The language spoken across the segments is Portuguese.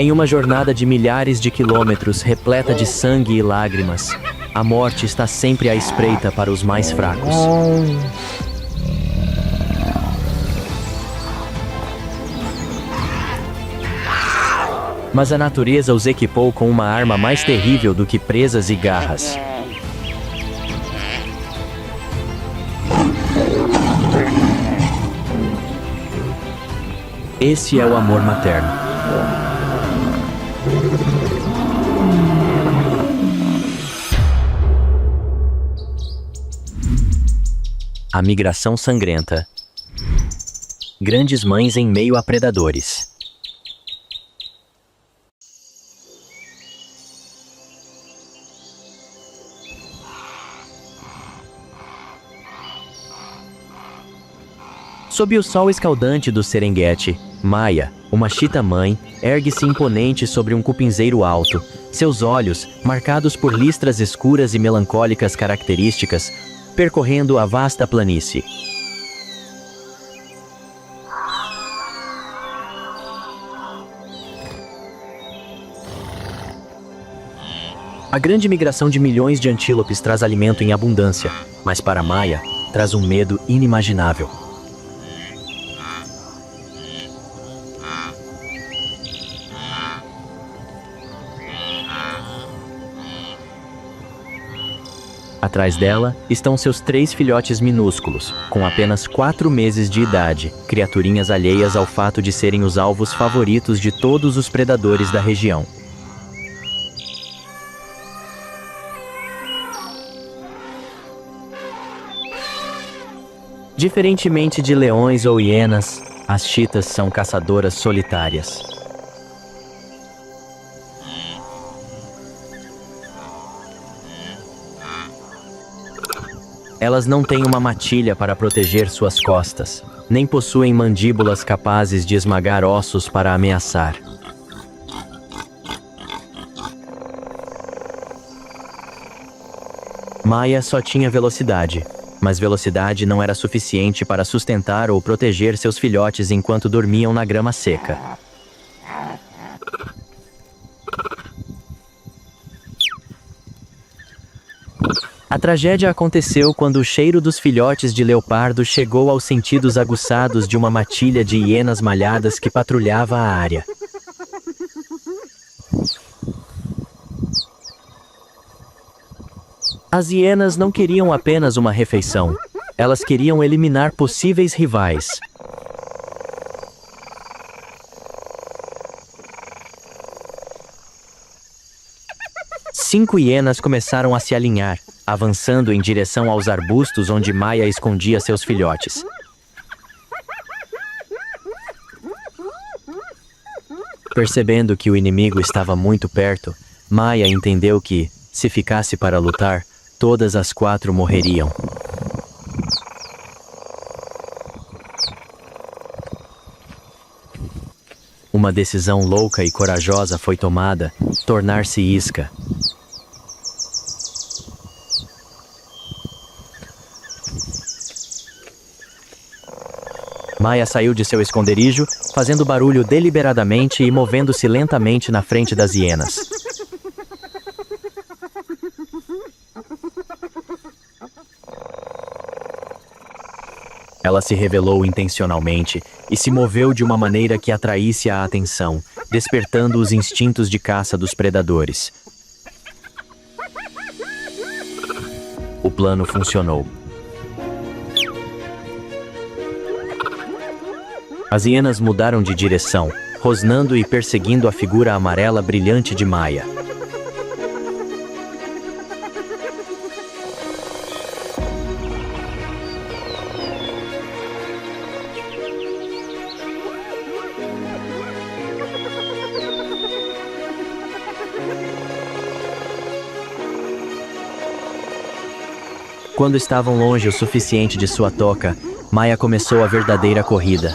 Em uma jornada de milhares de quilômetros repleta de sangue e lágrimas, a morte está sempre à espreita para os mais fracos. Mas a natureza os equipou com uma arma mais terrível do que presas e garras. Esse é o amor materno. A migração sangrenta. Grandes mães em meio a predadores. Sob o sol escaldante do Serengeti, Maya, uma chita-mãe, ergue-se imponente sobre um cupinzeiro alto. Seus olhos, marcados por listras escuras e melancólicas características, percorrendo a vasta planície. A grande migração de milhões de antílopes traz alimento em abundância, mas para Maya, traz um medo inimaginável. Atrás dela estão seus 3 filhotes minúsculos, com apenas 4 meses de idade, criaturinhas alheias ao fato de serem os alvos favoritos de todos os predadores da região. Diferentemente de leões ou hienas, as chitas são caçadoras solitárias. Elas não têm uma matilha para proteger suas costas, nem possuem mandíbulas capazes de esmagar ossos para ameaçar. Maya só tinha velocidade, mas velocidade não era suficiente para sustentar ou proteger seus filhotes enquanto dormiam na grama seca. A tragédia aconteceu quando o cheiro dos filhotes de leopardo chegou aos sentidos aguçados de uma matilha de hienas malhadas que patrulhava a área. As hienas não queriam apenas uma refeição, elas queriam eliminar possíveis rivais. Cinco hienas começaram a se alinhar, avançando em direção aos arbustos onde Maya escondia seus filhotes. Percebendo que o inimigo estava muito perto, Maya entendeu que, se ficasse para lutar, todas as 4 morreriam. Uma decisão louca e corajosa foi tomada: tornar-se isca. Maya saiu de seu esconderijo, fazendo barulho deliberadamente e movendo-se lentamente na frente das hienas. Ela se revelou intencionalmente e se moveu de uma maneira que atraísse a atenção, despertando os instintos de caça dos predadores. O plano funcionou. As hienas mudaram de direção, rosnando e perseguindo a figura amarela brilhante de Maya. Quando estavam longe o suficiente de sua toca, Maya começou a verdadeira corrida.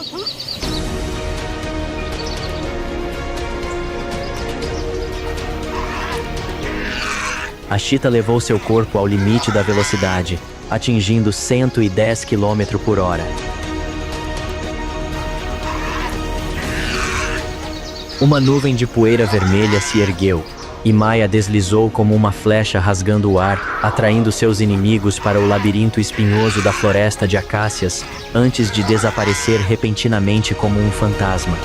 A chita levou seu corpo ao limite da velocidade, atingindo 110 km/h. Uma nuvem de poeira vermelha se ergueu, e Maia deslizou como uma flecha rasgando o ar, atraindo seus inimigos para o labirinto espinhoso da floresta de acácias, antes de desaparecer repentinamente como um fantasma.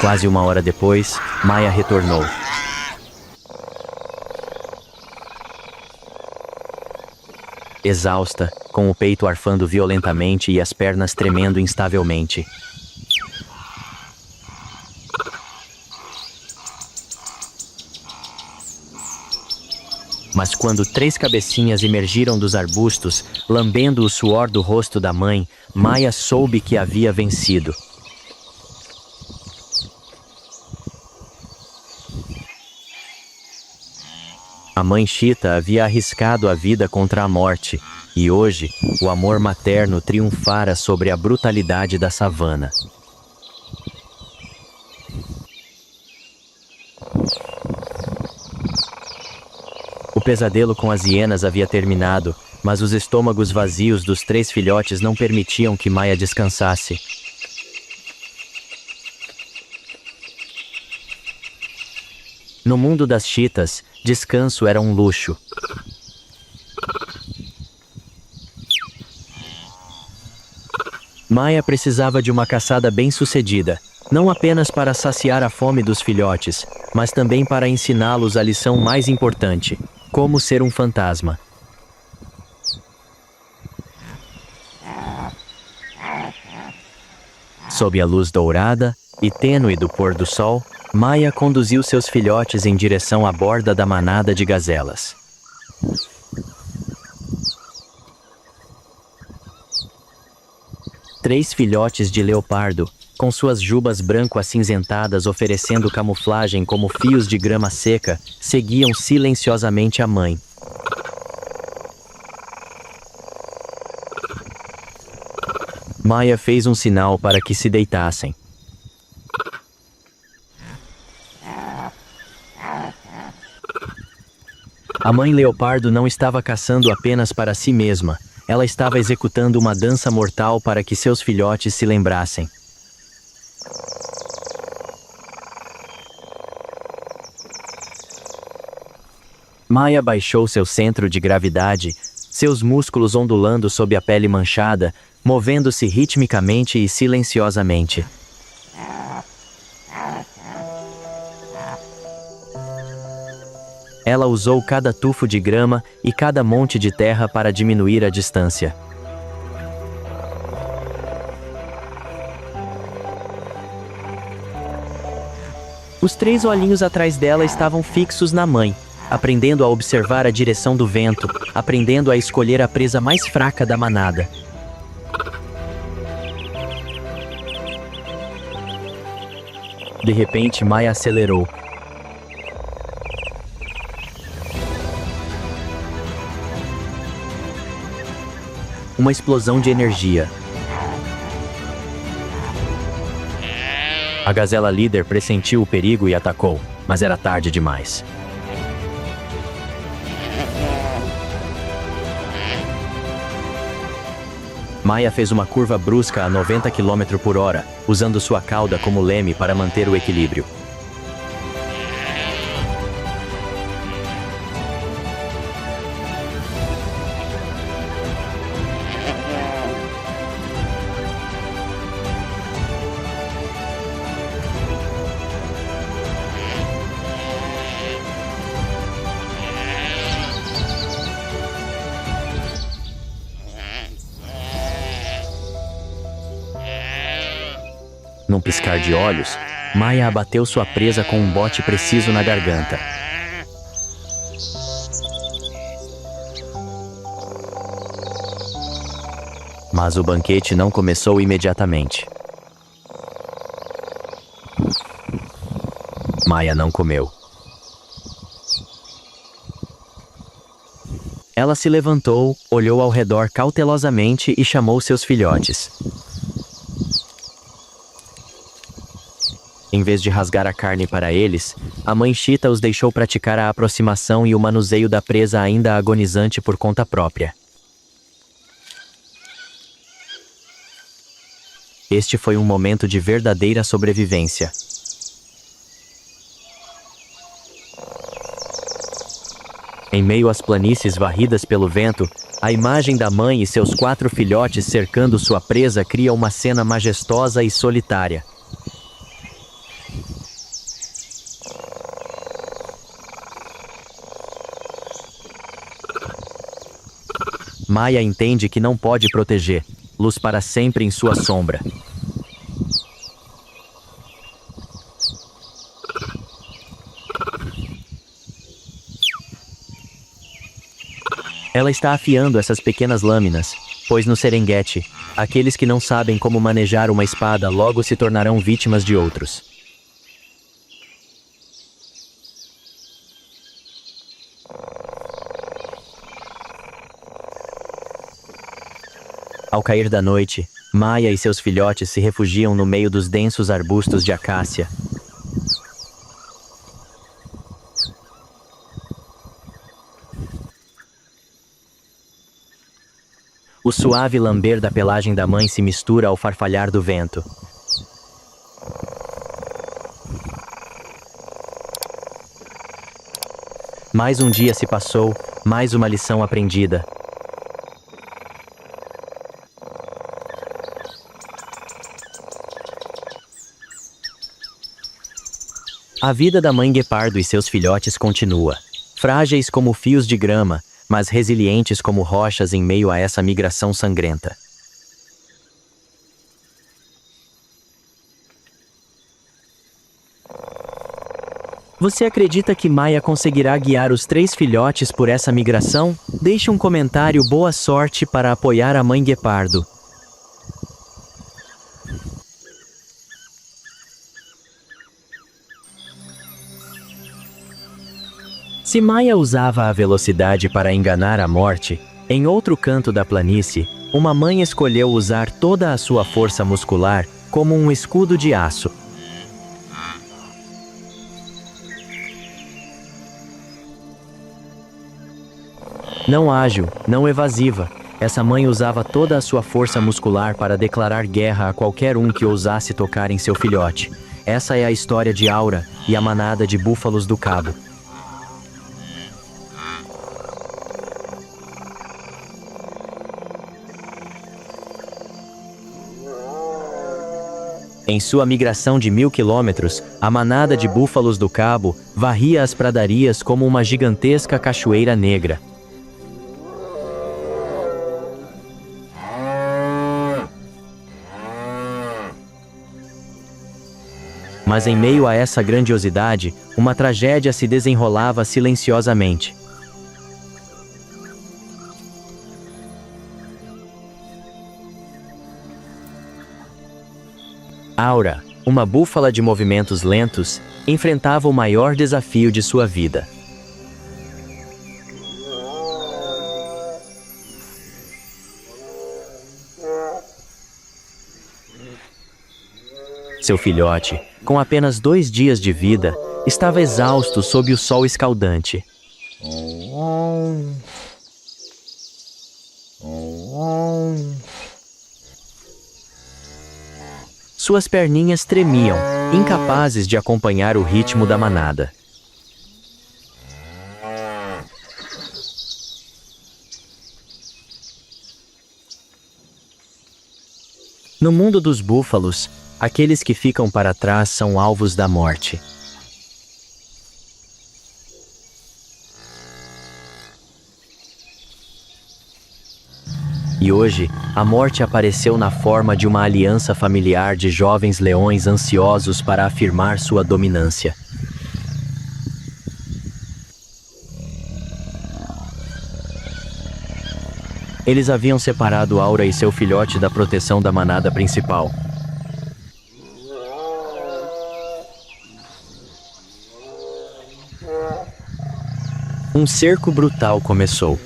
Quase uma hora depois, Maia retornou. Exausta, com o peito arfando violentamente e as pernas tremendo instavelmente. Mas quando 3 cabecinhas emergiram dos arbustos, lambendo o suor do rosto da mãe, Maia soube que havia vencido. A mãe Cheetah havia arriscado a vida contra a morte, e hoje, o amor materno triunfara sobre a brutalidade da savana. O pesadelo com as hienas havia terminado, mas os estômagos vazios dos 3 filhotes não permitiam que Maia descansasse. No mundo das cheetahs, descanso era um luxo. Maia precisava de uma caçada bem-sucedida, não apenas para saciar a fome dos filhotes, mas também para ensiná-los a lição mais importante: como ser um fantasma. Sob a luz dourada e tênue do pôr do sol, Maia conduziu seus filhotes em direção à borda da manada de gazelas. Três filhotes de leopardo, com suas jubas branco-acinzentadas oferecendo camuflagem como fios de grama seca, seguiam silenciosamente a mãe. Maia fez um sinal para que se deitassem. A mãe leopardo não estava caçando apenas para si mesma, ela estava executando uma dança mortal para que seus filhotes se lembrassem. Maia baixou seu centro de gravidade, seus músculos ondulando sob a pele manchada, movendo-se ritmicamente e silenciosamente. Ela usou cada tufo de grama e cada monte de terra para diminuir a distância. Os três olhinhos atrás dela estavam fixos na mãe, aprendendo a observar a direção do vento, aprendendo a escolher a presa mais fraca da manada. De repente, Maia acelerou. Uma explosão de energia. A gazela líder pressentiu o perigo e atacou, mas era tarde demais. Maia fez uma curva brusca a 90 km por hora, usando sua cauda como leme para manter o equilíbrio. Num piscar de olhos, Maia abateu sua presa com um bote preciso na garganta. Mas o banquete não começou imediatamente. Maia não comeu. Ela se levantou, olhou ao redor cautelosamente e chamou seus filhotes. Em vez de rasgar a carne para eles, a mãe Cheetah os deixou praticar a aproximação e o manuseio da presa ainda agonizante por conta própria. Este foi um momento de verdadeira sobrevivência. Em meio às planícies varridas pelo vento, a imagem da mãe e seus 4 filhotes cercando sua presa cria uma cena majestosa e solitária. Maya entende que não pode proteger, luz para sempre em sua sombra. Ela está afiando essas pequenas lâminas, pois no Serengeti, aqueles que não sabem como manejar uma espada logo se tornarão vítimas de outros. Ao cair da noite, Maya e seus filhotes se refugiam no meio dos densos arbustos de acácia. O suave lamber da pelagem da mãe se mistura ao farfalhar do vento. Mais um dia se passou, mais uma lição aprendida. A vida da mãe guepardo e seus filhotes continua, frágeis como fios de grama, mas resilientes como rochas em meio a essa migração sangrenta. Você acredita que Maya conseguirá guiar os 3 filhotes por essa migração? Deixe um comentário boa sorte para apoiar a mãe guepardo. Se Maya usava a velocidade para enganar a morte, em outro canto da planície, uma mãe escolheu usar toda a sua força muscular como um escudo de aço. Não ágil, não evasiva, essa mãe usava toda a sua força muscular para declarar guerra a qualquer um que ousasse tocar em seu filhote. Essa é a história de Aura e a manada de búfalos do Cabo. Em sua migração de 1000 quilômetros, a manada de búfalos do Cabo varria as pradarias como uma gigantesca cachoeira negra. Mas em meio a essa grandiosidade, uma tragédia se desenrolava silenciosamente. Aura, uma búfala de movimentos lentos, enfrentava o maior desafio de sua vida. Seu filhote, com apenas 2 dias de vida, estava exausto sob o sol escaldante. Suas perninhas tremiam, incapazes de acompanhar o ritmo da manada. No mundo dos búfalos, aqueles que ficam para trás são alvos da morte. E hoje, a morte apareceu na forma de uma aliança familiar de jovens leões ansiosos para afirmar sua dominância. Eles haviam separado Aura e seu filhote da proteção da manada principal. Um cerco brutal começou.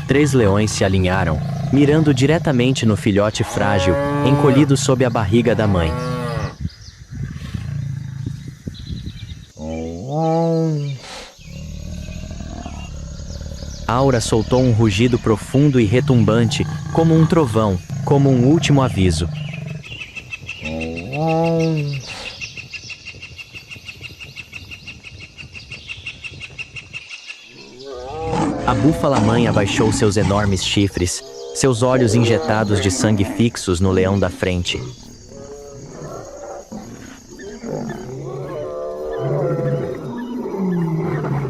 Três leões se alinharam, mirando diretamente no filhote frágil, encolhido sob a barriga da mãe. Aura soltou um rugido profundo e retumbante, como um trovão, como um último aviso. A búfala-mãe abaixou seus enormes chifres, seus olhos injetados de sangue fixos no leão da frente.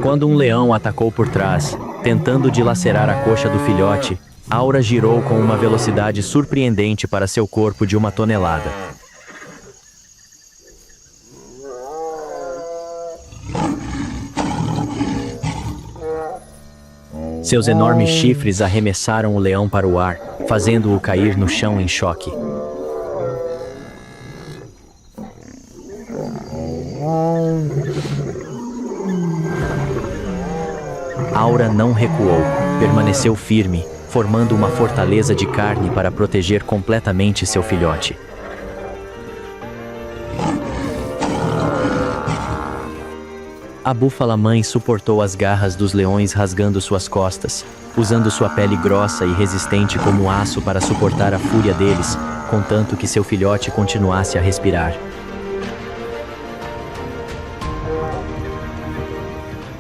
Quando um leão atacou por trás, tentando dilacerar a coxa do filhote, Aura girou com uma velocidade surpreendente para seu corpo de 1 tonelada. Seus enormes chifres arremessaram o leão para o ar, fazendo-o cair no chão em choque. Aura não recuou, permaneceu firme, formando uma fortaleza de carne para proteger completamente seu filhote. A búfala-mãe suportou as garras dos leões rasgando suas costas, usando sua pele grossa e resistente como aço para suportar a fúria deles, contanto que seu filhote continuasse a respirar.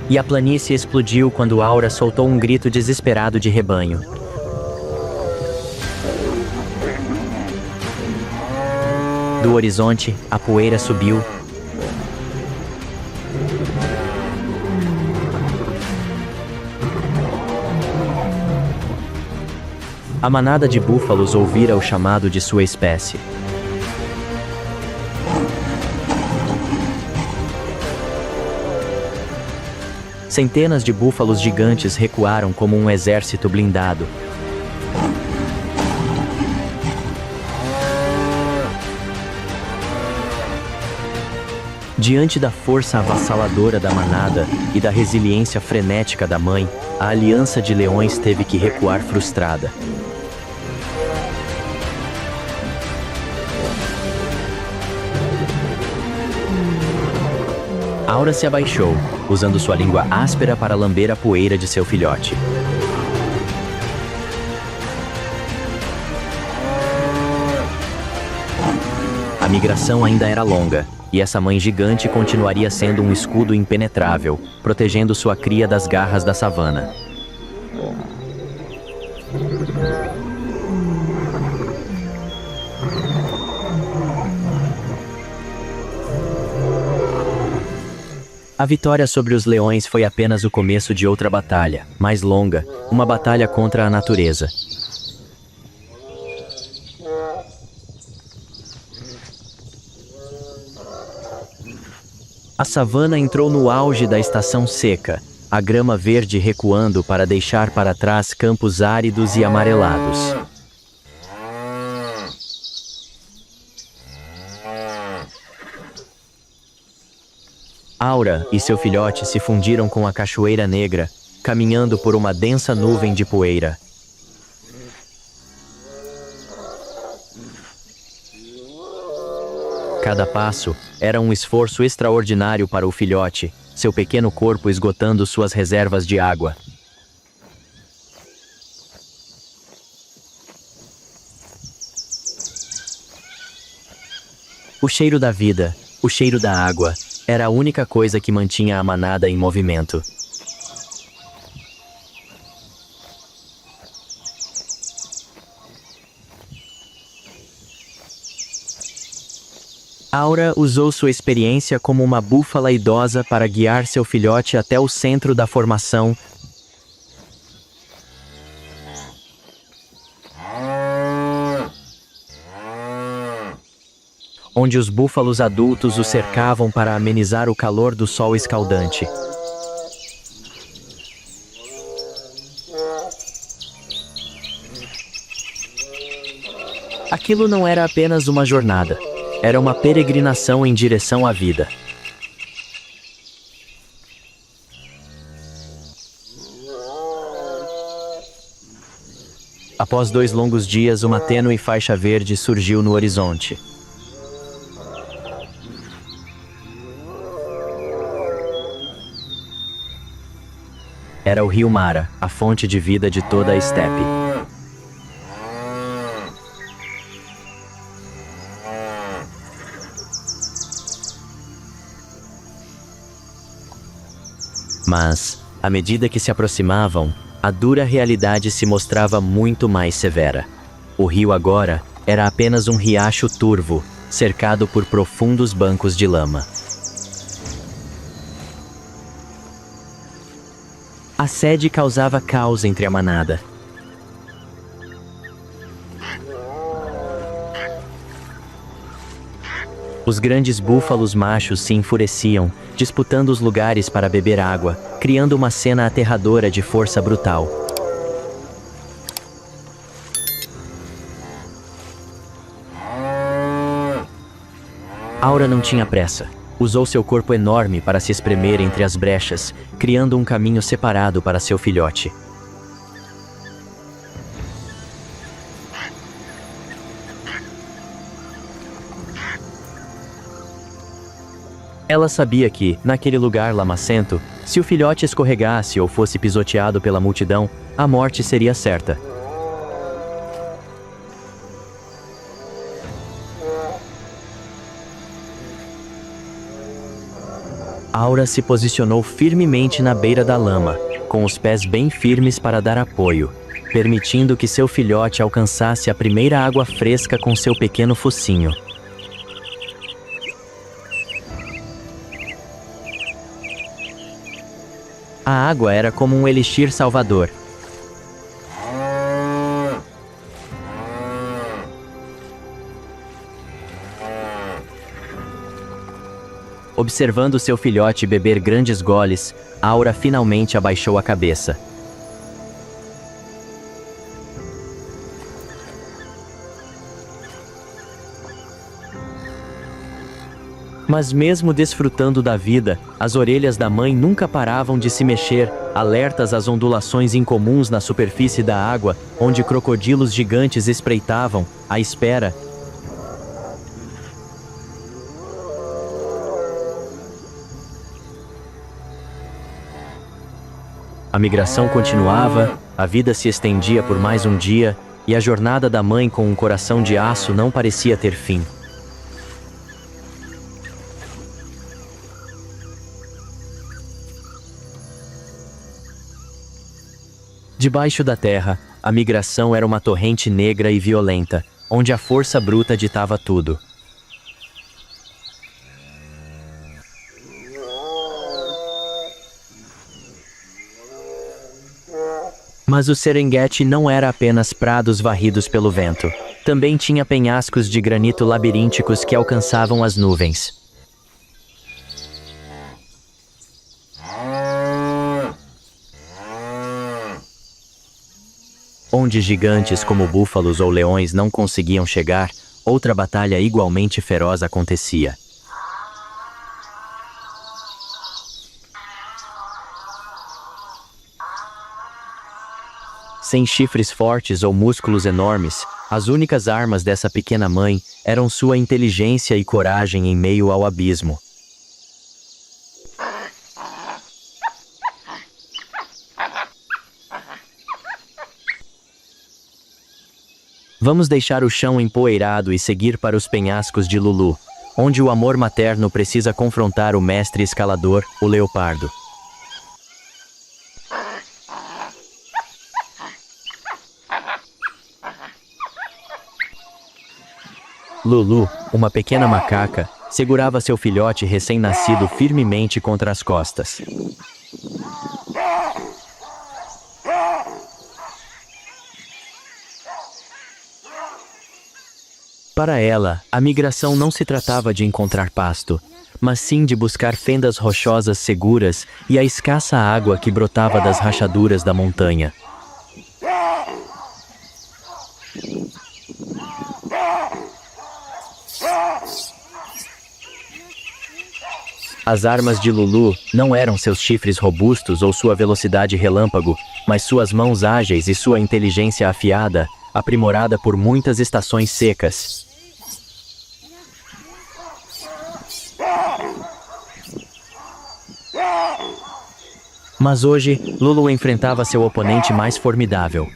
E a planície explodiu quando Aura soltou um grito desesperado de rebanho. Do horizonte, a poeira subiu. A manada de búfalos ouvira o chamado de sua espécie. Centenas de búfalos gigantes recuaram como um exército blindado. Diante da força avassaladora da manada e da resiliência frenética da mãe, a aliança de leões teve que recuar frustrada. Aura se abaixou, usando sua língua áspera para lamber a poeira de seu filhote. A migração ainda era longa, e essa mãe gigante continuaria sendo um escudo impenetrável, protegendo sua cria das garras da savana. A vitória sobre os leões foi apenas o começo de outra batalha, mais longa, uma batalha contra a natureza. A savana entrou no auge da estação seca, a grama verde recuando para deixar para trás campos áridos e amarelados. Aura e seu filhote se fundiram com a Cachoeira Negra, caminhando por uma densa nuvem de poeira. Cada passo era um esforço extraordinário para o filhote, seu pequeno corpo esgotando suas reservas de água. O cheiro da vida, o cheiro da água, era a única coisa que mantinha a manada em movimento. Aura usou sua experiência como uma búfala idosa para guiar seu filhote até o centro da formação, onde os búfalos adultos o cercavam para amenizar o calor do sol escaldante. Aquilo não era apenas uma jornada, era uma peregrinação em direção à vida. Após 2 longos dias, uma tênue faixa verde surgiu no horizonte. Era o rio Mara, a fonte de vida de toda a estepe. Mas, à medida que se aproximavam, a dura realidade se mostrava muito mais severa. O rio agora era apenas um riacho turvo, cercado por profundos bancos de lama. A sede causava caos entre a manada. Os grandes búfalos machos se enfureciam, disputando os lugares para beber água, criando uma cena aterradora de força brutal. Aura não tinha pressa. Usou seu corpo enorme para se espremer entre as brechas, criando um caminho separado para seu filhote. Ela sabia que, naquele lugar lamacento, se o filhote escorregasse ou fosse pisoteado pela multidão, a morte seria certa. Aura se posicionou firmemente na beira da lama, com os pés bem firmes para dar apoio, permitindo que seu filhote alcançasse a primeira água fresca com seu pequeno focinho. A água era como um elixir salvador. Observando seu filhote beber grandes goles, Aura finalmente abaixou a cabeça. Mas mesmo desfrutando da vida, as orelhas da mãe nunca paravam de se mexer, alertas às ondulações incomuns na superfície da água, onde crocodilos gigantes espreitavam, à espera. A migração continuava, a vida se estendia por mais um dia, e a jornada da mãe com um coração de aço não parecia ter fim. Debaixo da terra, a migração era uma torrente negra e violenta, onde a força bruta ditava tudo. Mas o Serengeti não era apenas prados varridos pelo vento. Também tinha penhascos de granito labirínticos que alcançavam as nuvens. Onde gigantes como búfalos ou leões não conseguiam chegar, outra batalha igualmente feroz acontecia. Sem chifres fortes ou músculos enormes, as únicas armas dessa pequena mãe eram sua inteligência e coragem em meio ao abismo. Vamos deixar o chão empoeirado e seguir para os penhascos de Lulu, onde o amor materno precisa confrontar o mestre escalador, o leopardo. Lulu, uma pequena macaca, segurava seu filhote recém-nascido firmemente contra as costas. Para ela, a migração não se tratava de encontrar pasto, mas sim de buscar fendas rochosas seguras e a escassa água que brotava das rachaduras da montanha. As armas de Lulu não eram seus chifres robustos ou sua velocidade relâmpago, mas suas mãos ágeis e sua inteligência afiada, aprimorada por muitas estações secas. Mas hoje, Lulu enfrentava seu oponente mais formidável.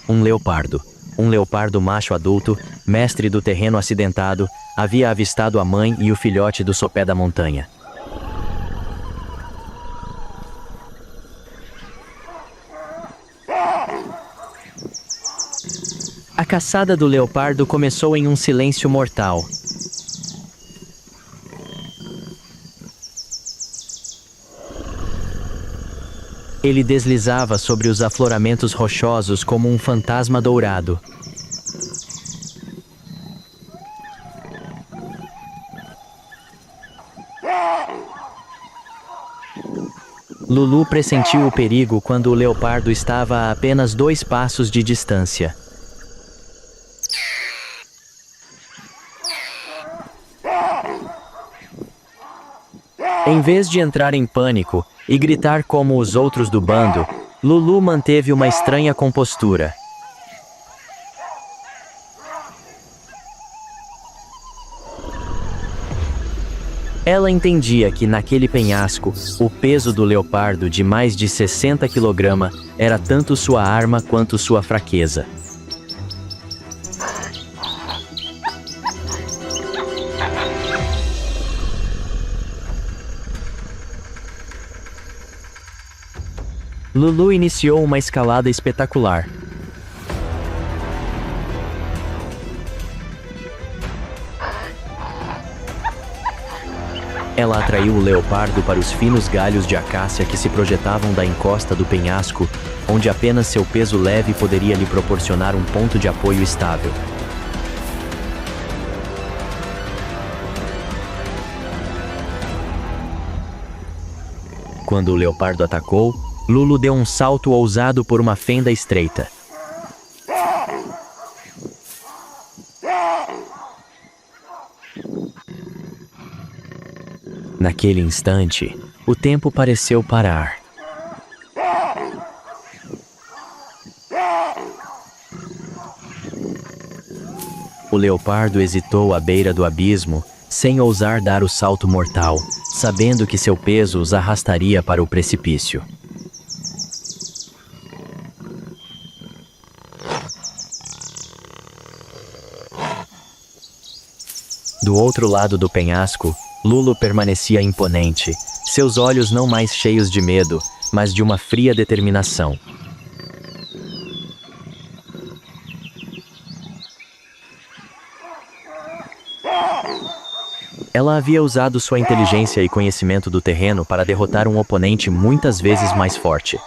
Um leopardo. Um leopardo macho adulto, mestre do terreno acidentado, havia avistado a mãe e o filhote do sopé da montanha. A caçada do leopardo começou em um silêncio mortal. Ele deslizava sobre os afloramentos rochosos como um fantasma dourado. Lulu pressentiu o perigo quando o leopardo estava a apenas 2 passos de distância. Em vez de entrar em pânico e gritar como os outros do bando, Lulu manteve uma estranha compostura. Ela entendia que naquele penhasco, o peso do leopardo de mais de 60 kg era tanto sua arma quanto sua fraqueza. Lulu iniciou uma escalada espetacular. Ela atraiu o leopardo para os finos galhos de acácia que se projetavam da encosta do penhasco, onde apenas seu peso leve poderia lhe proporcionar um ponto de apoio estável. Quando o leopardo atacou, Lulu deu um salto ousado por uma fenda estreita. Naquele instante, o tempo pareceu parar. O leopardo hesitou à beira do abismo, sem ousar dar o salto mortal, sabendo que seu peso os arrastaria para o precipício. Do outro lado do penhasco, Lulu permanecia imponente, seus olhos não mais cheios de medo, mas de uma fria determinação. Ela havia usado sua inteligência e conhecimento do terreno para derrotar um oponente muitas vezes mais forte.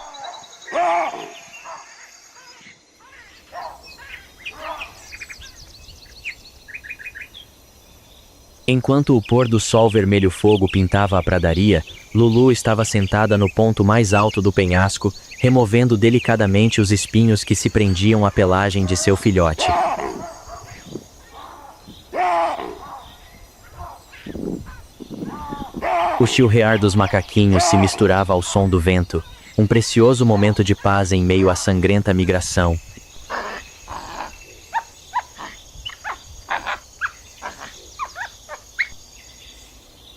Enquanto o pôr do sol vermelho fogo pintava a pradaria, Lulu estava sentada no ponto mais alto do penhasco, removendo delicadamente os espinhos que se prendiam à pelagem de seu filhote. O chilrear dos macaquinhos se misturava ao som do vento, um precioso momento de paz em meio à sangrenta migração.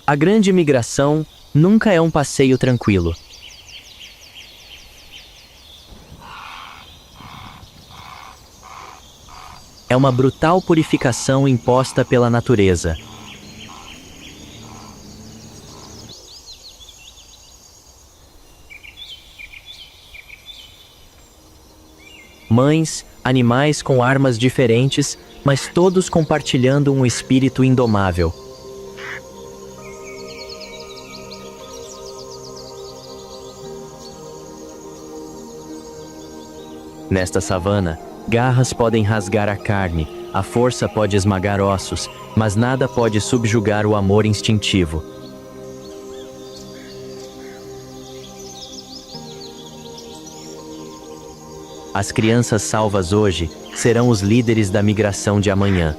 A grande migração nunca é um passeio tranquilo. É uma brutal purificação imposta pela natureza. Mães, animais com armas diferentes, mas todos compartilhando um espírito indomável. Nesta savana, garras podem rasgar a carne, a força pode esmagar ossos, mas nada pode subjugar o amor instintivo. As crianças salvas hoje serão os líderes da migração de amanhã.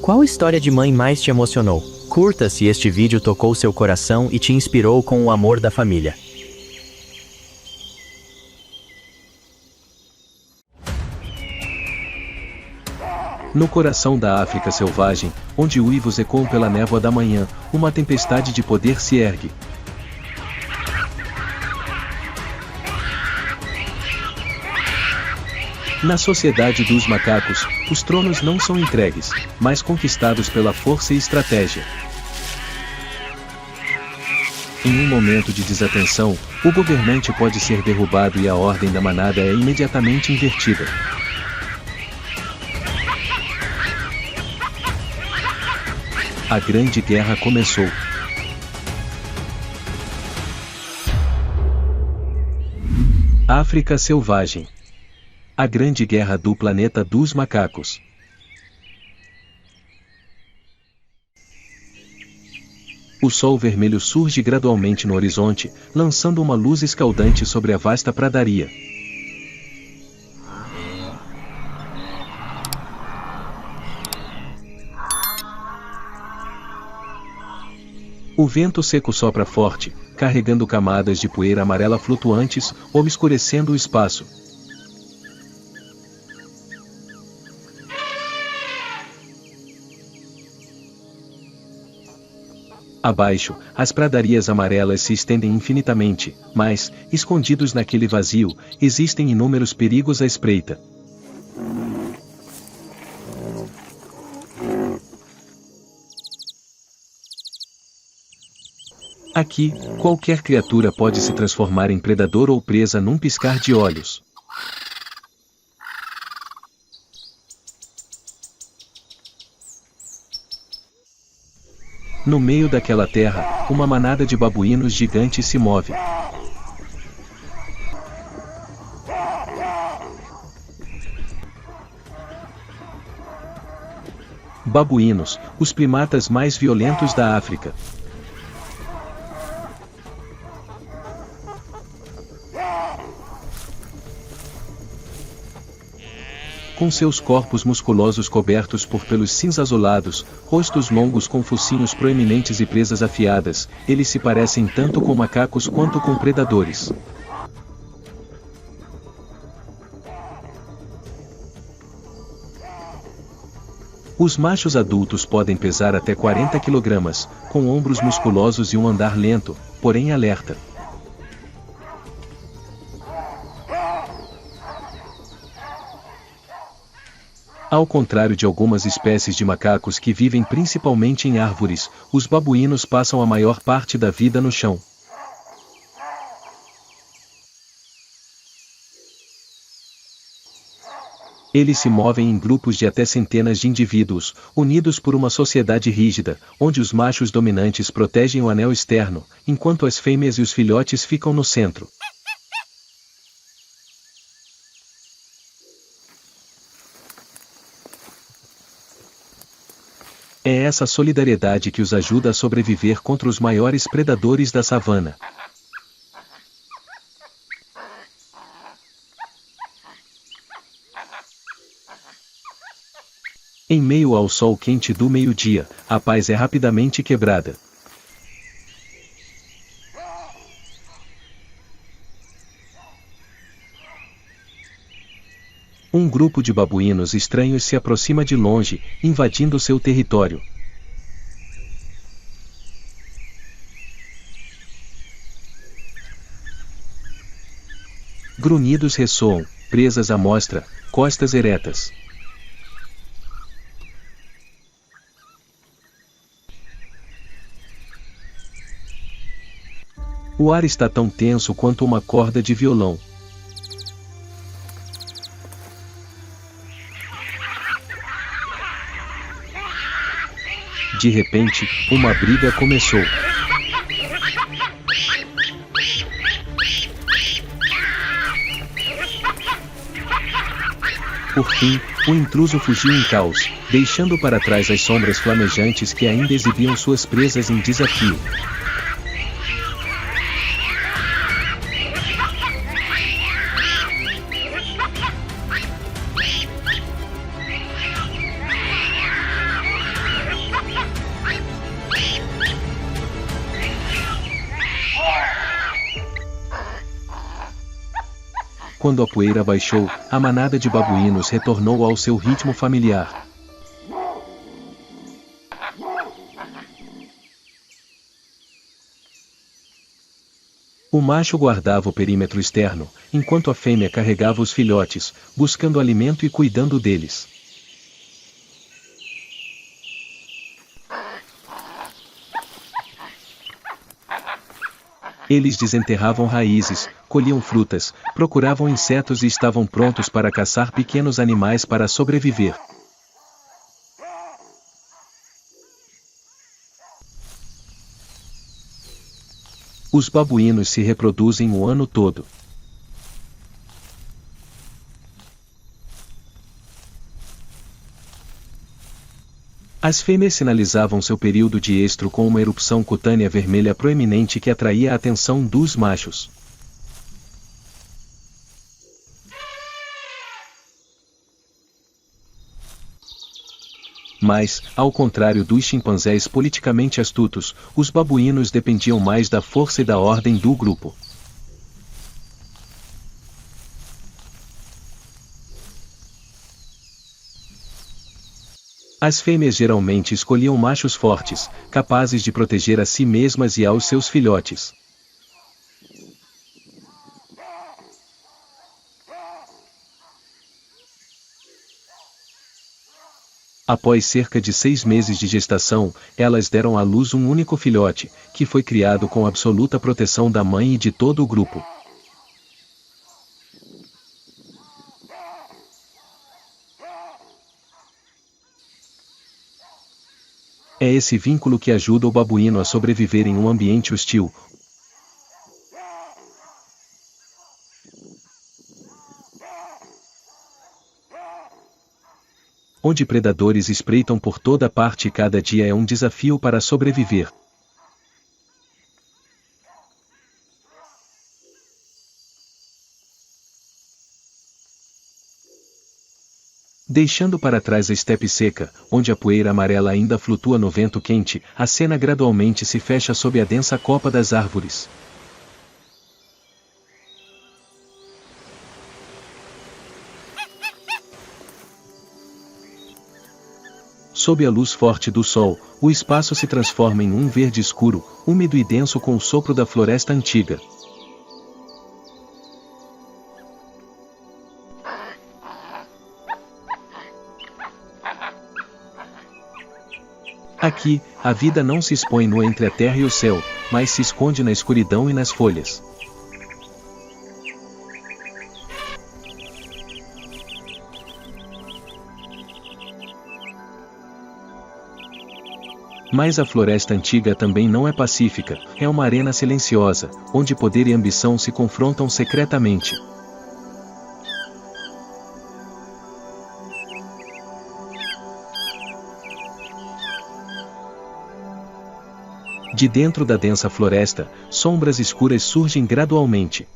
Qual história de mãe mais te emocionou? Curta se este vídeo tocou seu coração e te inspirou com o amor da família. No coração da África selvagem, onde uivos ecoam pela névoa da manhã, uma tempestade de poder se ergue. Na sociedade dos macacos, os tronos não são entregues, mas conquistados pela força e estratégia. Em um momento de desatenção, o governante pode ser derrubado e a ordem da manada é imediatamente invertida. A Grande Guerra começou. África selvagem. A Grande Guerra do Planeta dos Macacos. O sol vermelho surge gradualmente no horizonte, lançando uma luz escaldante sobre a vasta pradaria. O vento seco sopra forte, carregando camadas de poeira amarela flutuantes, obscurecendo o espaço. Abaixo, as pradarias amarelas se estendem infinitamente, mas, escondidos naquele vazio, existem inúmeros perigos à espreita. Aqui, qualquer criatura pode se transformar em predador ou presa num piscar de olhos. No meio daquela terra, uma manada de babuínos gigantes se move. Babuínos, os primatas mais violentos da África. Com seus corpos musculosos cobertos por pelos cinza-azulados, rostos longos com focinhos proeminentes e presas afiadas, eles se parecem tanto com macacos quanto com predadores. Os machos adultos podem pesar até 40 kg, com ombros musculosos e um andar lento, porém alerta. Ao contrário de algumas espécies de macacos que vivem principalmente em árvores, os babuínos passam a maior parte da vida no chão. Eles se movem em grupos de até centenas de indivíduos, unidos por uma sociedade rígida, onde os machos dominantes protegem o anel externo, enquanto as fêmeas e os filhotes ficam no centro. É essa solidariedade que os ajuda a sobreviver contra os maiores predadores da savana. Em meio ao sol quente do meio-dia, a paz é rapidamente quebrada. Um grupo de babuínos estranhos se aproxima de longe, invadindo seu território. Grunhidos ressoam, presas à mostra, costas eretas. O ar está tão tenso quanto uma corda de violão. De repente, uma briga começou. Por fim, o intruso fugiu em caos, deixando para trás as sombras flamejantes que ainda exibiam suas presas em desafio. Quando a poeira baixou, a manada de babuínos retornou ao seu ritmo familiar. O macho guardava o perímetro externo, enquanto a fêmea carregava os filhotes, buscando alimento e cuidando deles. Eles desenterravam raízes, colhiam frutas, procuravam insetos e estavam prontos para caçar pequenos animais para sobreviver. Os babuínos se reproduzem o ano todo. As fêmeas sinalizavam seu período de estro com uma erupção cutânea vermelha proeminente que atraía a atenção dos machos. Mas, ao contrário dos chimpanzés politicamente astutos, os babuínos dependiam mais da força e da ordem do grupo. As fêmeas geralmente escolhiam machos fortes, capazes de proteger a si mesmas e aos seus filhotes. Após cerca de 6 meses de gestação, elas deram à luz um único filhote, que foi criado com absoluta proteção da mãe e de todo o grupo. É esse vínculo que ajuda o babuíno a sobreviver em um ambiente hostil, onde predadores espreitam por toda parte e cada dia é um desafio para sobreviver. Deixando para trás a estepe seca, onde a poeira amarela ainda flutua no vento quente, a cena gradualmente se fecha sob a densa copa das árvores. Sob a luz forte do sol, o espaço se transforma em um verde escuro, úmido e denso com o sopro da floresta antiga. Aqui, a vida não se expõe nua entre a terra e o céu, mas se esconde na escuridão e nas folhas. Mas a floresta antiga também não é pacífica, é uma arena silenciosa, onde poder e ambição se confrontam secretamente. De dentro da densa floresta, sombras escuras surgem gradualmente.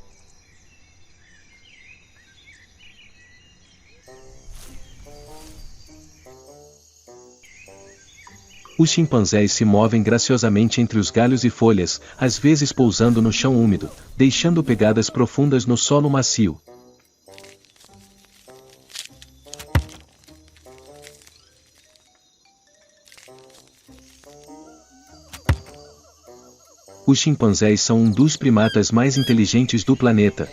Os chimpanzés se movem graciosamente entre os galhos e folhas, às vezes pousando no chão úmido, deixando pegadas profundas no solo macio. Os chimpanzés são um dos primatas mais inteligentes do planeta.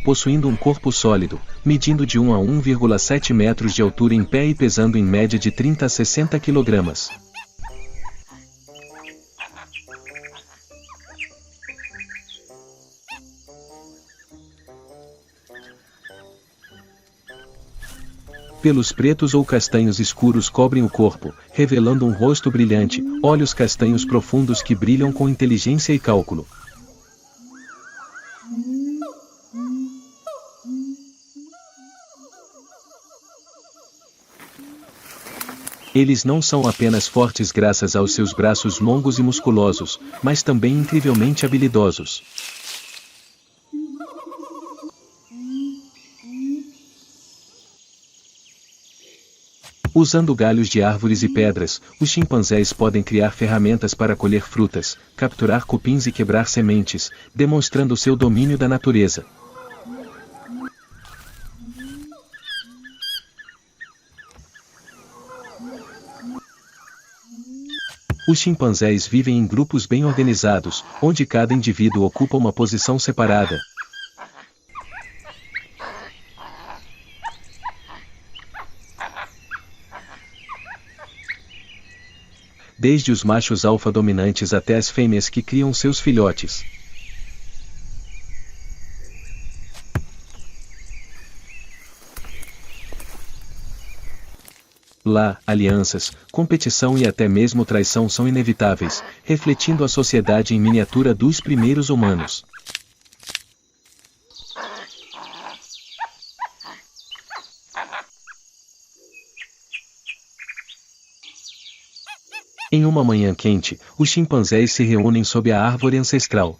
Possuindo um corpo sólido, medindo de 1 a 1,7 metros de altura em pé e pesando em média de 30 a 60 kg. Pelos pretos ou castanhos escuros cobrem o corpo, revelando um rosto brilhante, olhos castanhos profundos que brilham com inteligência e cálculo. Eles não são apenas fortes graças aos seus braços longos e musculosos, mas também incrivelmente habilidosos. Usando galhos de árvores e pedras, os chimpanzés podem criar ferramentas para colher frutas, capturar cupins e quebrar sementes, demonstrando seu domínio da natureza. Os chimpanzés vivem em grupos bem organizados, onde cada indivíduo ocupa uma posição separada. Desde os machos alfa dominantes até as fêmeas que criam seus filhotes. Lá, alianças, competição e até mesmo traição são inevitáveis, refletindo a sociedade em miniatura dos primeiros humanos. Em uma manhã quente, os chimpanzés se reúnem sob a árvore ancestral.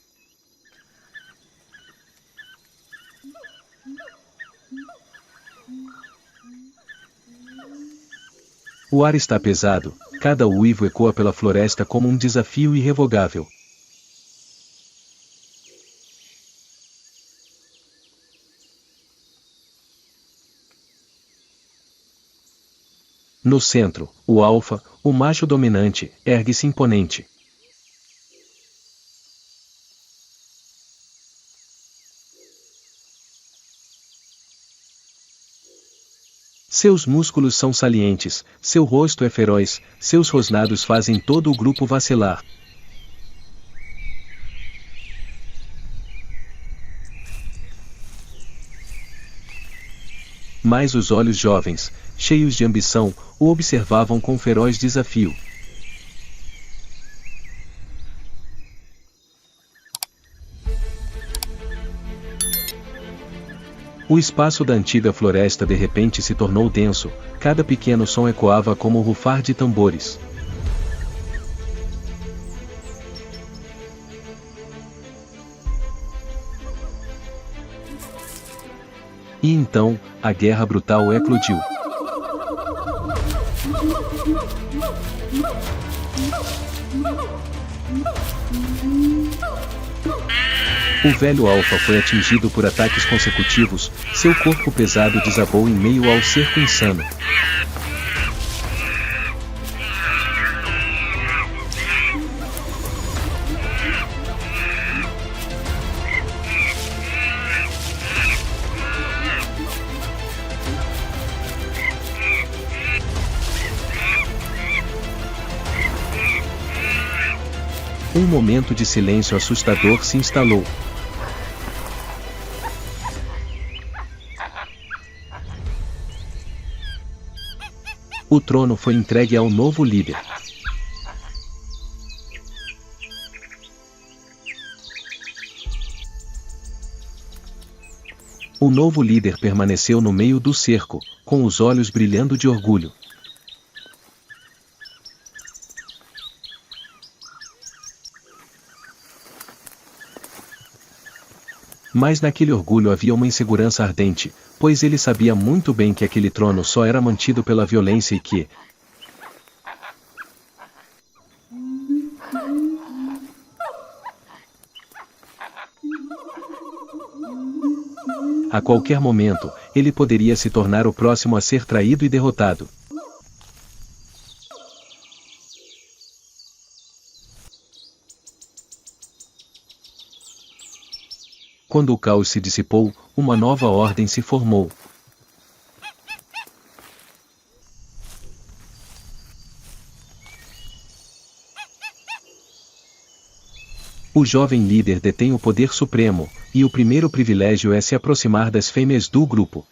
O ar está pesado, cada uivo ecoa pela floresta como um desafio irrevogável. No centro, o alfa, o macho dominante, ergue-se imponente. Seus músculos são salientes, seu rosto é feroz, seus rosnados fazem todo o grupo vacilar. Mas os olhos jovens, cheios de ambição, o observavam com feroz desafio. O espaço da antiga floresta de repente se tornou denso, cada pequeno som ecoava como o rufar de tambores. E então, a guerra brutal eclodiu. O velho alfa foi atingido por ataques consecutivos, seu corpo pesado desabou em meio ao cerco insano. Um momento de silêncio assustador se instalou. O trono foi entregue ao novo líder. O novo líder permaneceu no meio do cerco, com os olhos brilhando de orgulho. Mas naquele orgulho havia uma insegurança ardente, pois ele sabia muito bem que aquele trono só era mantido pela violência e que, a qualquer momento, ele poderia se tornar o próximo a ser traído e derrotado. Quando o caos se dissipou, uma nova ordem se formou. O jovem líder detém o poder supremo, e o primeiro privilégio é se aproximar das fêmeas do grupo.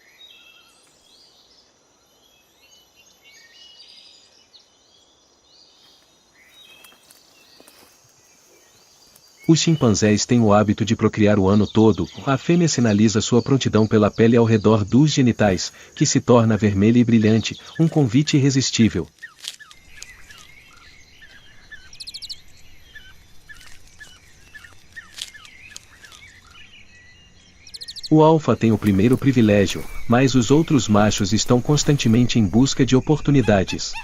Os chimpanzés têm o hábito de procriar o ano todo. A fêmea sinaliza sua prontidão pela pele ao redor dos genitais, que se torna vermelha e brilhante, um convite irresistível. O alfa tem o primeiro privilégio, mas os outros machos estão constantemente em busca de oportunidades.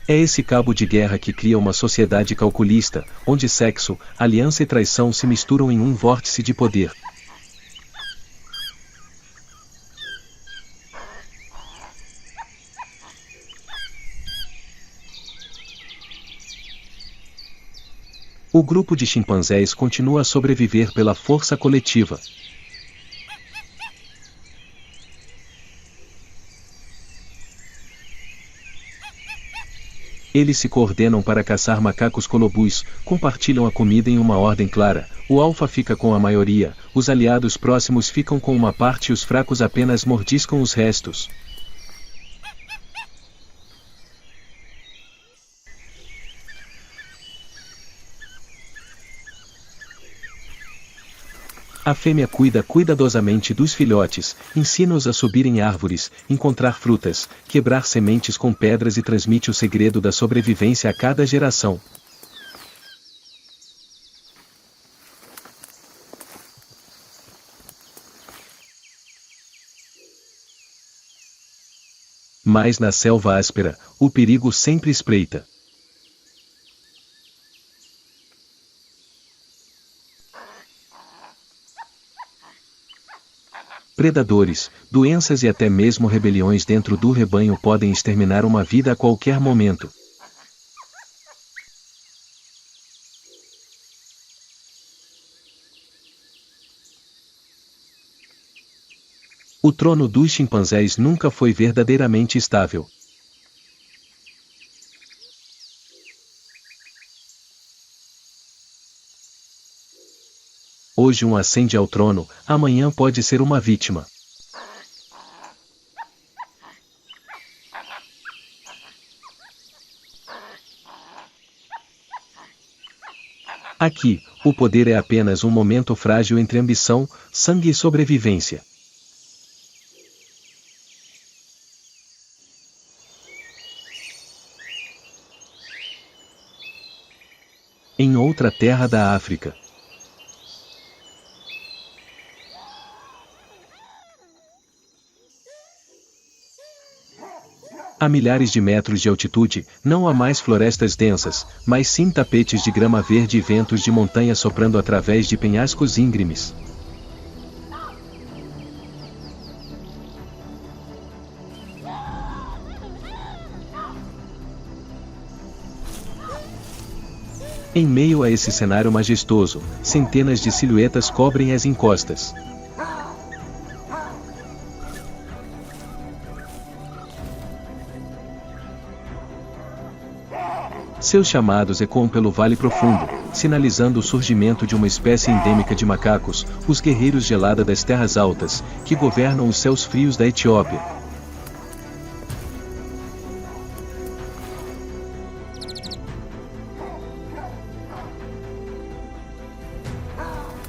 É esse cabo de guerra que cria uma sociedade calculista, onde sexo, aliança e traição se misturam em um vórtice de poder. O grupo de chimpanzés continua a sobreviver pela força coletiva. Eles se coordenam para caçar macacos colobus, compartilham a comida em uma ordem clara, o alfa fica com a maioria, os aliados próximos ficam com uma parte e os fracos apenas mordiscam os restos. A fêmea cuida cuidadosamente dos filhotes, ensina-os a subir em árvores, encontrar frutas, quebrar sementes com pedras e transmite o segredo da sobrevivência a cada geração. Mas na selva áspera, o perigo sempre espreita. Predadores, doenças e até mesmo rebeliões dentro do rebanho podem exterminar uma vida a qualquer momento. O trono dos chimpanzés nunca foi verdadeiramente estável. Hoje um ascende ao trono, amanhã pode ser uma vítima. Aqui, o poder é apenas um momento frágil entre ambição, sangue e sobrevivência. Em outra terra da África. A milhares de metros de altitude, não há mais florestas densas, mas sim tapetes de grama verde e ventos de montanha soprando através de penhascos íngremes. Em meio a esse cenário majestoso, centenas de silhuetas cobrem as encostas. Seus chamados ecoam pelo vale profundo, sinalizando o surgimento de uma espécie endêmica de macacos, os guerreiros gelada das terras altas, que governam os céus frios da Etiópia.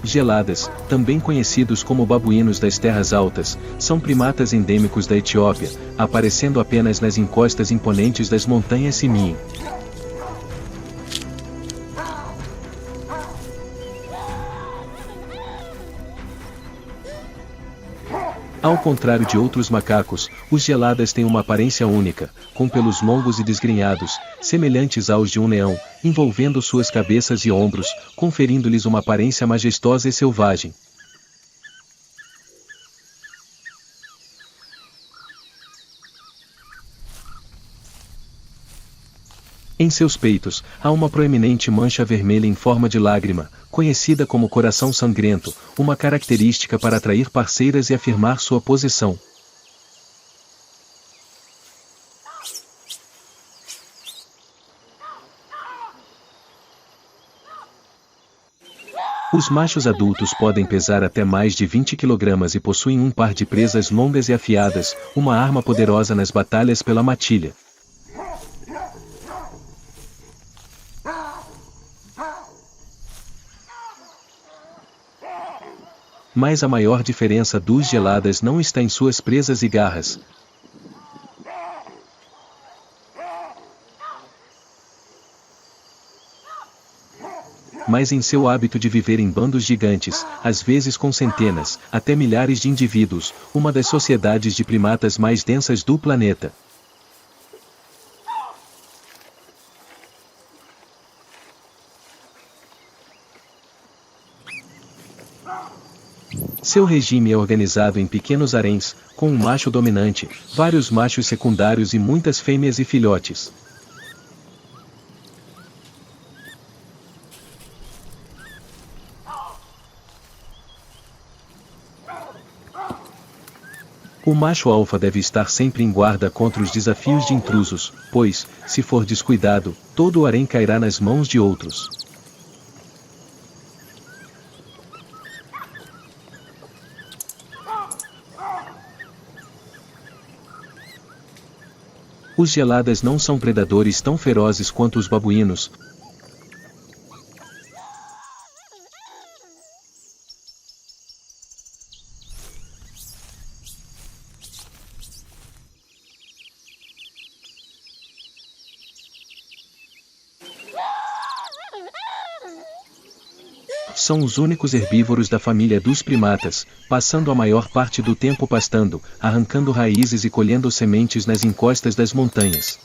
Geladas, também conhecidos como babuínos das terras altas, são primatas endêmicos da Etiópia, aparecendo apenas nas encostas imponentes das montanhas Simien. Ao contrário de outros macacos, os geladas têm uma aparência única, com pelos longos e desgrenhados, semelhantes aos de um leão, envolvendo suas cabeças e ombros, conferindo-lhes uma aparência majestosa e selvagem. Em seus peitos, há uma proeminente mancha vermelha em forma de lágrima, conhecida como coração sangrento, uma característica para atrair parceiras e afirmar sua posição. Os machos adultos podem pesar até mais de 20 kg e possuem um par de presas longas e afiadas, uma arma poderosa nas batalhas pela matilha. Mas a maior diferença dos geladas não está em suas presas e garras. mas em seu hábito de viver em bandos gigantes, às vezes com centenas, até milhares de indivíduos, uma das sociedades de primatas mais densas do planeta. Seu regime é organizado em pequenos haréns, com um macho dominante, vários machos secundários e muitas fêmeas e filhotes. O macho alfa deve estar sempre em guarda contra os desafios de intrusos, pois, se for descuidado, todo o harém cairá nas mãos de outros. Os geladas não são predadores tão ferozes quanto os babuínos. São os únicos herbívoros da família dos primatas, passando a maior parte do tempo pastando, arrancando raízes e colhendo sementes nas encostas das montanhas.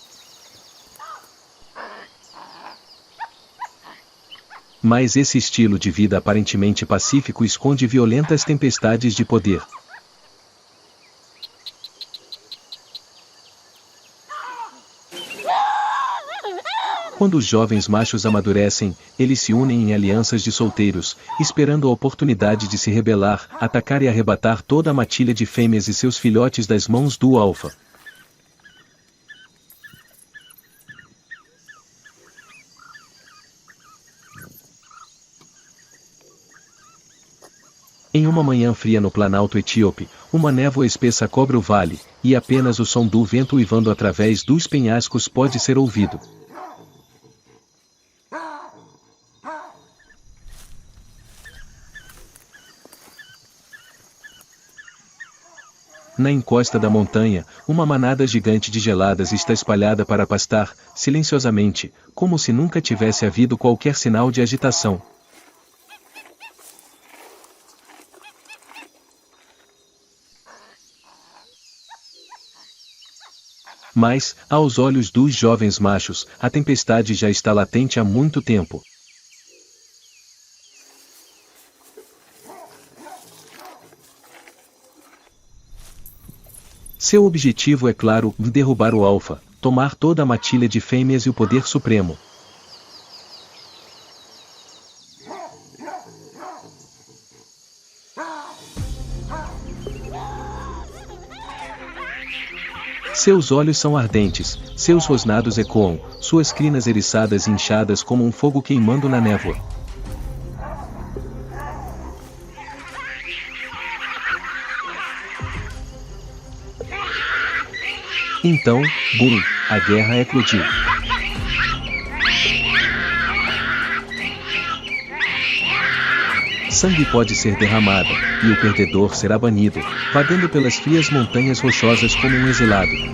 Mas esse estilo de vida aparentemente pacífico esconde violentas tempestades de poder. Quando os jovens machos amadurecem, eles se unem em alianças de solteiros, esperando a oportunidade de se rebelar, atacar e arrebatar toda a matilha de fêmeas e seus filhotes das mãos do alfa. Em uma manhã fria no planalto etíope, uma névoa espessa cobre o vale, e apenas o som do vento uivando através dos penhascos pode ser ouvido. Na encosta da montanha, uma manada gigante de geladas está espalhada para pastar, silenciosamente, como se nunca tivesse havido qualquer sinal de agitação. Mas, aos olhos dos jovens machos, a tempestade já está latente há muito tempo. Seu objetivo é claro, derrubar o alfa, tomar toda a matilha de fêmeas e o poder supremo. Seus olhos são ardentes, seus rosnados ecoam, suas crinas eriçadas e inchadas como um fogo queimando na névoa. Então, bum, a guerra eclodiu. Sangue pode ser derramado, e o perdedor será banido, vagando pelas frias montanhas rochosas como um exilado.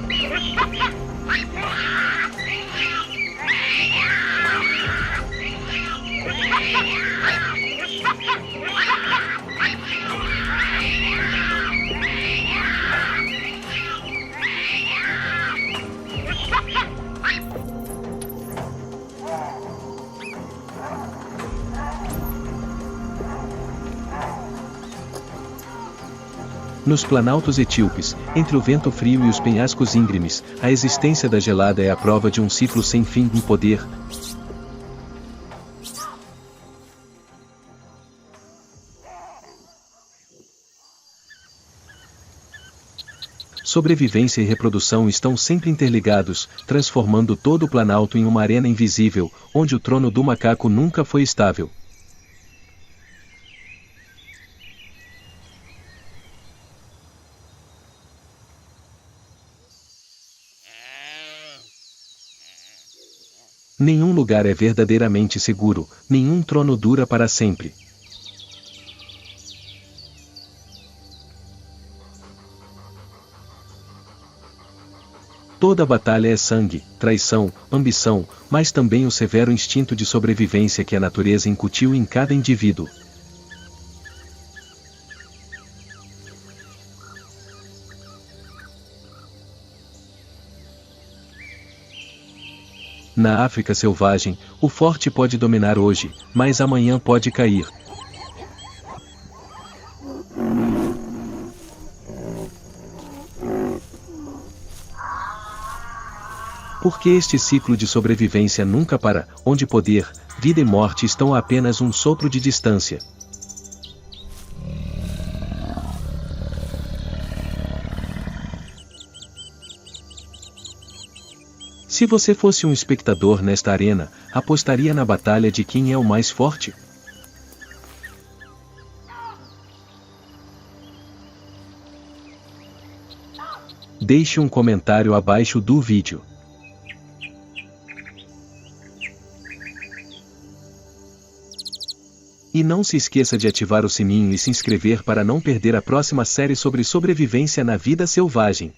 Nos planaltos etíopes, entre o vento frio e os penhascos íngremes, a existência da gelada é a prova de um ciclo sem fim em poder. Sobrevivência e reprodução estão sempre interligados, transformando todo o planalto em uma arena invisível, onde o trono do macaco nunca foi estável. Nenhum lugar é verdadeiramente seguro, nenhum trono dura para sempre. Toda batalha é sangue, traição, ambição, mas também o severo instinto de sobrevivência que a natureza incutiu em cada indivíduo. Na África selvagem, o forte pode dominar hoje, mas amanhã pode cair. Porque este ciclo de sobrevivência nunca para, onde poder, vida e morte estão a apenas um sopro de distância. Se você fosse um espectador nesta arena, apostaria na batalha de quem é o mais forte? Deixe um comentário abaixo do vídeo. E não se esqueça de ativar o sininho e se inscrever para não perder a próxima série sobre sobrevivência na vida selvagem.